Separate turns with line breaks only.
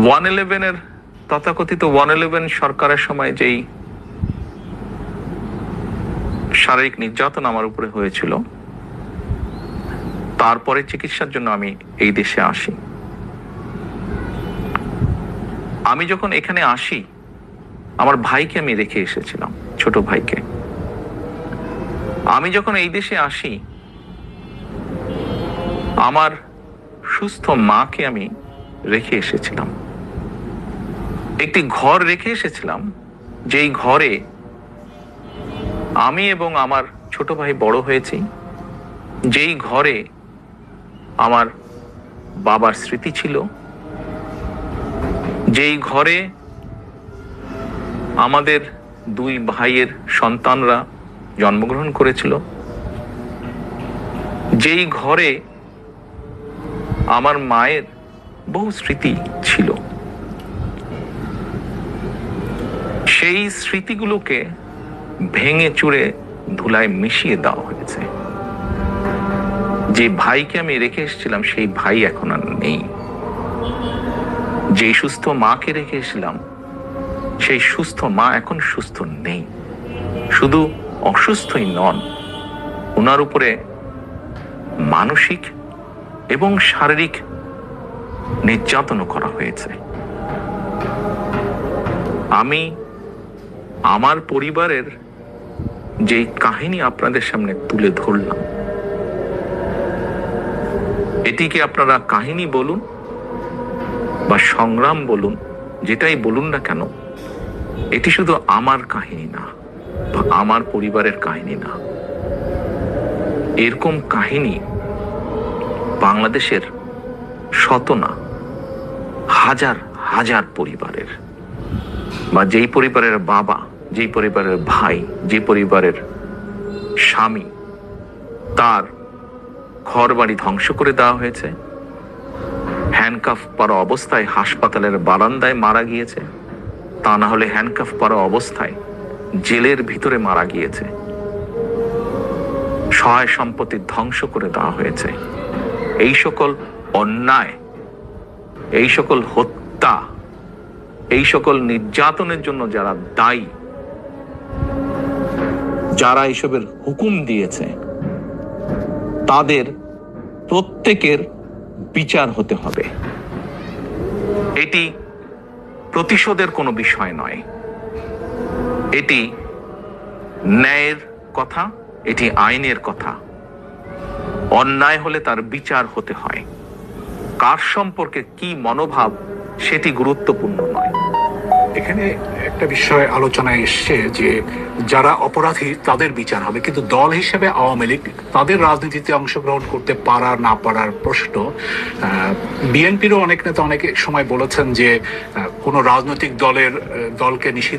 111 তথাকথিত 111 সরকারের সময় যেই শারীরিক নির্যাতন আমার উপরে হয়েছিল, তারপরে চিকিৎসার জন্য আমি এই দেশে আসি। আমি যখন এখানে আসি, আমার ভাইকে আমি রেখে এসেছিলাম, ছোট ভাইকে। আমি যখন এই দেশে আসি, আমার সুস্থ মাকে আমি রেখে এসেছিলাম। একটি ঘর রেখে এসেছিলাম, যেই ঘরে আমি এবং আমার ছোট ভাই বড় হয়েছি, যেই ঘরে আমার বাবার স্মৃতি ছিল, যেই ঘরে আমাদের দুই ভাইয়ের সন্তানরা জন্মগ্রহণ করেছিল, যেই ঘরে আমার মায়ের বহু স্মৃতি ছিল, সেই স্মৃতিগুলোকে ভেঙে চুরে ধুলায় মিশিয়ে দেওয়া হয়েছে। যে ভাইকে আমি রেখে এসেছিলাম, সেই ভাই এখন আর নেই। যে সুস্থ মাকে রেখে এসেছিলাম, সেই সুস্থ মা এখন সুস্থ নেই। শুধু অসুস্থই নন, ওনার উপরে মানসিক এবং শারীরিক নির্যাতনও করা হয়েছে। আমি আমার পরিবারের যে কাহিনী আপনাদের সামনে তুলে ধরলাম, এটিকে আপনারা কাহিনী বলুন বা সংগ্রাম বলুন, যেটাই বলুন না কেন, এটি শুধু আমার কাহিনী না বা আমার পরিবারের কাহিনী না। এরকম কাহিনী বাংলাদেশের শত না হাজার হাজার পরিবারের, বা যেই পরিবারের বাবা, যেই পরিবারের ভাই, যে পরিবারের স্বামী, তার ঘর বাড়ি ধ্বংস করে দেওয়া হয়েছে, হ্যান্ডকাফ পরা অবস্থায় হাসপাতালের বারান্দায় মারা গিয়েছে, তা না হলে হ্যান্ডকাফ পরা অবস্থায় জেলের ভিতরে মারা গিয়েছে, সহায় সম্পত্তি ধ্বংস করে দেওয়া হয়েছে। এই সকল অন্যায়, এই সকল হত্যা, এই সকল নির্যাতনের জন্য যারা দায়ী, যারা এইসবের হুকুম দিয়েছে, তাদের প্রত্যেকের বিচার হতে হবে। এটি প্রতিশোধের কোনো বিষয় নয়, এটি ন্যায়ের কথা, এটি আইনের কথা। অন্যায় হলে তার বিচার হতে হয়। কার সম্পর্কে কি মনোভাব সেটি গুরুত্বপূর্ণ নয়।
এখানে একটা বিষয় আলোচনায় এসছে যে যারা অপরাধী তাদের বিচার হবে, কিন্তু দল হিসেবে আওয়ামী লীগ তাদের রাজনীতিতে অংশগ্রহণ করতে পারা না পারার প্রশ্ন। বিএনপিরও অনেক নেতা অনেক সময় বলেছেন যে কোনো রাজনৈতিক দলকে নিষিদ্ধ